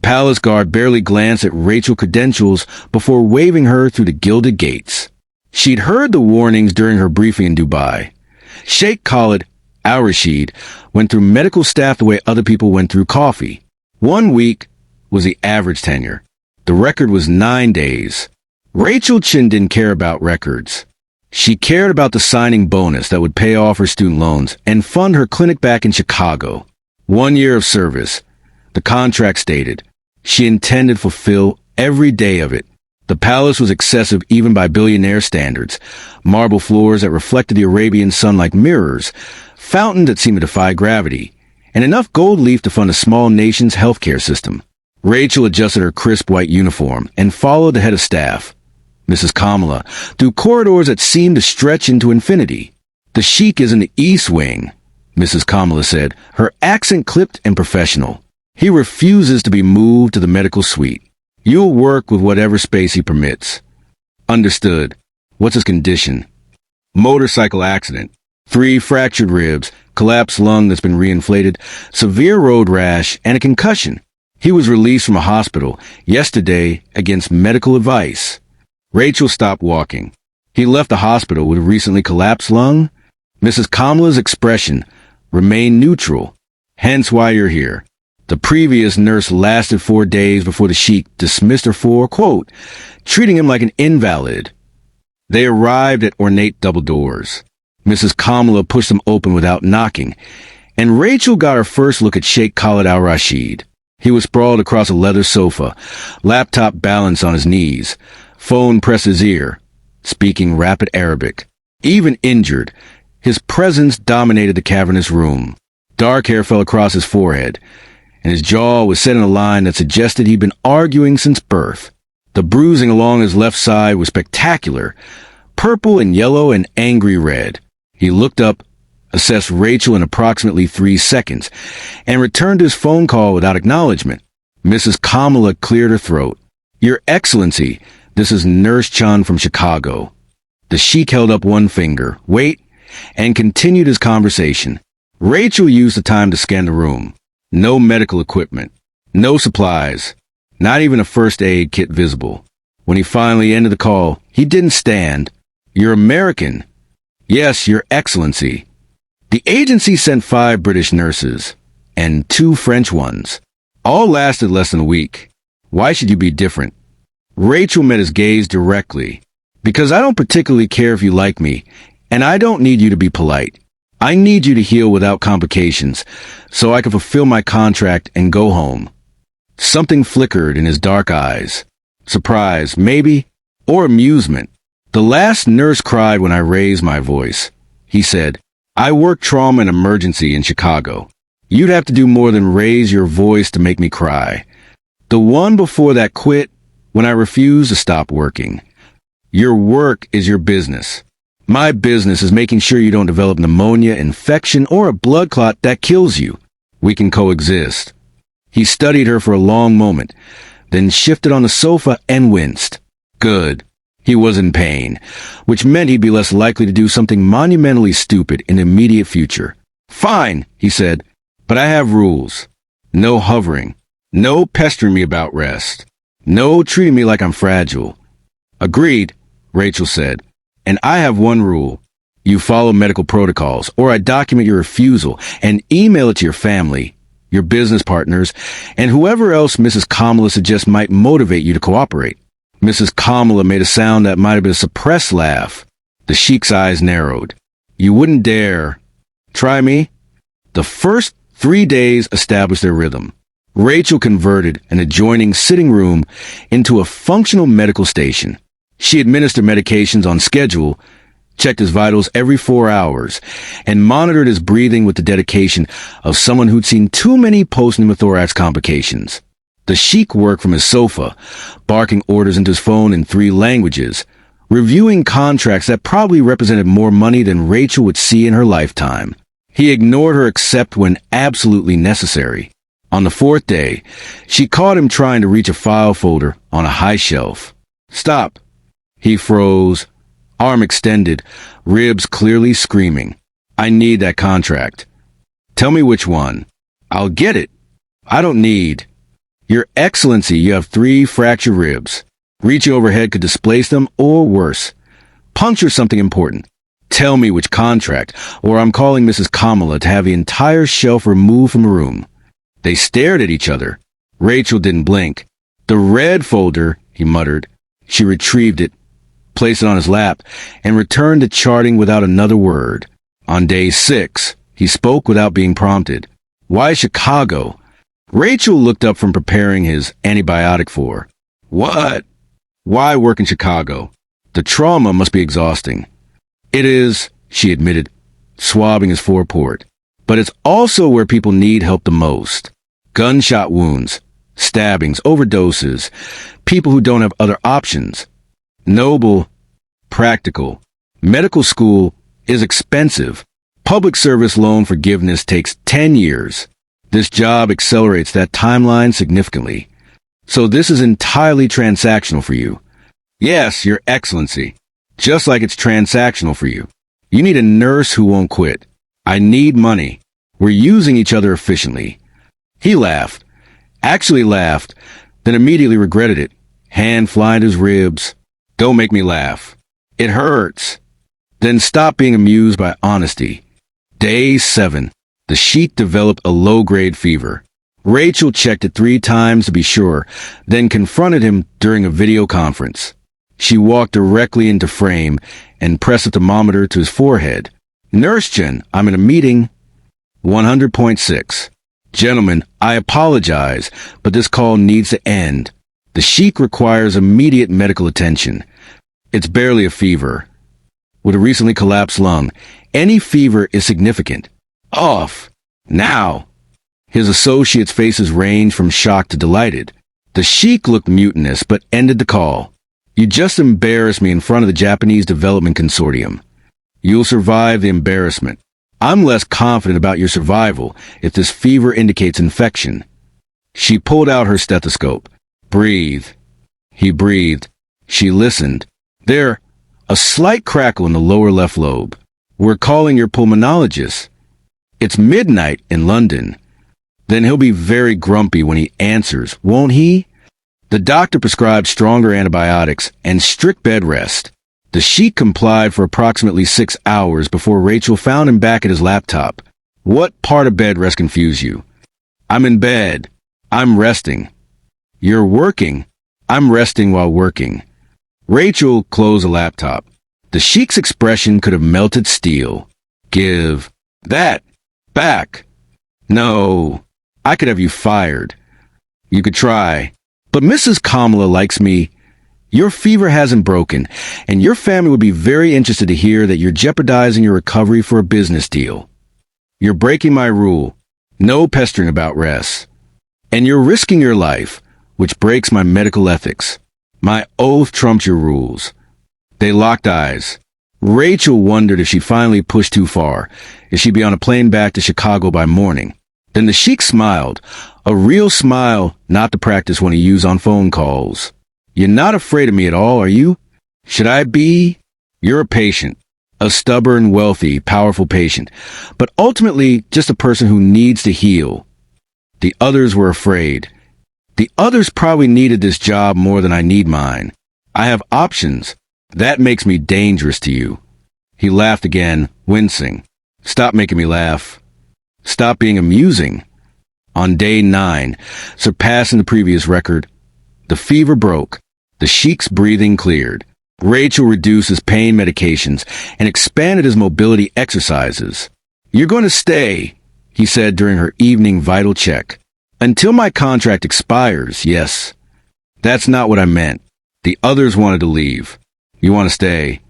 palace guard barely glanced at Rachel's credentials before waving her through the gilded gates. She'd heard the warnings during her briefing in Dubai. Sheikh Khalid al-Rashid went through medical staff the way other people went through coffee. 1 week was the average tenure. The record was 9 days. Rachel Chin didn't care about records. She cared about the signing bonus that would pay off her student loans and fund her clinic back in Chicago. 1 year of service. The contract stated. She intended to fulfill every day of it. The palace was excessive even by billionaire standards. Marble floors that reflected the Arabian sun like mirrors, fountains that seemed to defy gravity, and enough gold leaf to fund a small nation's healthcare system. Rachel adjusted her crisp white uniform and followed the head of staff, Mrs. Kamala, through corridors that seemed to stretch into infinity. The Sheikh is in the East Wing, Mrs. Kamala said, her accent clipped and professional. He refuses to be moved to the medical suite. You'll work with whatever space he permits. Understood. What's his condition? Motorcycle accident. 3 fractured ribs, collapsed lung that's been reinflated, severe road rash, and a concussion. He was released from a hospital yesterday against medical advice. Rachel stopped walking. He left the hospital with a recently collapsed lung? Mrs. Kamala's expression remained neutral. Hence why you're here. The previous nurse lasted 4 days before the Sheikh dismissed her for, quote, treating him like an invalid. They arrived at ornate double doors. Mrs. Kamala pushed them open without knocking, and Rachel got her first look at Sheikh Khalid al-Rashid. He was sprawled across a leather sofa, laptop balanced on his knees, phone pressed his ear, speaking rapid Arabic. Even injured, his presence dominated the cavernous room. Dark hair fell across his forehead, and his jaw was set in a line that suggested he'd been arguing since birth. The bruising along his left side was spectacular, purple and yellow and angry red. He looked up, assessed Rachel in approximately 3 seconds, and returned his phone call without acknowledgement. Mrs. Kamala cleared her throat. Your Excellency, this is Nurse Chan from Chicago. The Sheikh held up one finger, wait, and continued his conversation. Rachel used the time to scan the room. No medical equipment. No supplies. Not even a first aid kit visible. When he finally ended the call, he didn't stand. You're American. Yes, Your Excellency. The agency sent 5 British nurses, and 2 French ones. All lasted less than a week. Why should you be different? Rachel met his gaze directly. Because I don't particularly care if you like me, and I don't need you to be polite. I need you to heal without complications, so I can fulfill my contract and go home. Something flickered in his dark eyes. Surprise, maybe, or amusement. The last nurse cried when I raised my voice. He said, I work trauma and emergency in Chicago. You'd have to do more than raise your voice to make me cry. The one before that quit when I refused to stop working. Your work is your business. My business is making sure you don't develop pneumonia, infection, or a blood clot that kills you. We can coexist. He studied her for a long moment, then shifted on the sofa and winced. Good. He was in pain, which meant he'd be less likely to do something monumentally stupid in the immediate future. Fine, he said, but I have rules. No hovering. No pestering me about rest. No treating me like I'm fragile. Agreed, Rachel said. And I have one rule. You follow medical protocols, or I document your refusal and email it to your family, your business partners, and whoever else Mrs. Kamala suggests might motivate you to cooperate. Mrs. Kamala made a sound that might have been a suppressed laugh. The Sheikh's eyes narrowed. You wouldn't dare. Try me? The first 3 days established their rhythm. Rachel converted an adjoining sitting room into a functional medical station. She administered medications on schedule, checked his vitals every 4 hours, and monitored his breathing with the dedication of someone who'd seen too many post-pneumothorax complications. The Sheikh worked from his sofa, barking orders into his phone in 3 languages, reviewing contracts that probably represented more money than Rachel would see in her lifetime. He ignored her except when absolutely necessary. On the 4th day, she caught him trying to reach a file folder on a high shelf. Stop. He froze, arm extended, ribs clearly screaming. I need that contract. Tell me which one. I'll get it. I don't need. Your Excellency, you have 3 fractured ribs. Reaching overhead could displace them, or worse, puncture something important. Tell me which contract, or I'm calling Mrs. Kamala to have the entire shelf removed from the room. They stared at each other. Rachel didn't blink. The red folder, he muttered. She retrieved it, placed it on his lap, and returned to charting without another word. On day 6, he spoke without being prompted. Why Chicago? Rachel looked up from preparing his antibiotic for. What? Why work in Chicago? The trauma must be exhausting. It is, she admitted, swabbing his foreport. But it's also where people need help the most. Gunshot wounds, stabbings, overdoses, people who don't have other options. Noble, practical. Medical school is expensive. Public service loan forgiveness takes 10 years. This job accelerates that timeline significantly. So this is entirely transactional for you. Yes, Your Excellency. Just like it's transactional for you. You need a nurse who won't quit. I need money. We're using each other efficiently. He laughed. Actually laughed, then immediately regretted it. Hand flying to his ribs. Don't make me laugh. It hurts. Then stop being amused by honesty. Day 7. The sheik developed a low-grade fever. Rachel checked it 3 times to be sure, then confronted him during a video conference. She walked directly into frame and pressed a thermometer to his forehead. Nurse Jen, I'm in a meeting. 100.6. Gentlemen, I apologize, but this call needs to end. The sheik requires immediate medical attention. It's barely a fever. With a recently collapsed lung, any fever is significant. Off. Now. His associates' faces ranged from shocked to delighted. The sheik looked mutinous, but ended the call. You just embarrassed me in front of the Japanese Development Consortium. You'll survive the embarrassment. I'm less confident about your survival if this fever indicates infection. She pulled out her stethoscope. Breathe. He breathed. She listened. There, a slight crackle in the lower left lobe. We're calling your pulmonologist. It's midnight in London. Then he'll be very grumpy when he answers, won't he? The doctor prescribed stronger antibiotics and strict bed rest. The sheik complied for approximately 6 hours before Rachel found him back at his laptop. What part of bed rest confused you? I'm in bed. I'm resting. You're working. I'm resting while working. Rachel closed the laptop. The sheik's expression could have melted steel. Give that back. No, I could have you fired. You could try. But Mrs. Kamala likes me. Your fever hasn't broken, and your family would be very interested to hear that you're jeopardizing your recovery for a business deal. You're breaking my rule. No pestering about rest. And you're risking your life, which breaks my medical ethics. My oath trumps your rules. They locked eyes. Rachel wondered if she'd finally pushed too far, if she'd be on a plane back to Chicago by morning. Then the sheik smiled, a real smile, not the practice one he used on phone calls. You're not afraid of me at all, are you? Should I be? You're a patient, a stubborn, wealthy, powerful patient, but ultimately just a person who needs to heal. The others were afraid. The others probably needed this job more than I need mine. I have options. That makes me dangerous to you. He laughed again, wincing. Stop making me laugh. Stop being amusing. On day 9, surpassing the previous record, the fever broke. The sheik's breathing cleared. Rachel reduced his pain medications and expanded his mobility exercises. You're going to stay, he said during her evening vital check. Until my contract expires, yes. That's not what I meant. The others wanted to leave. You want to stay.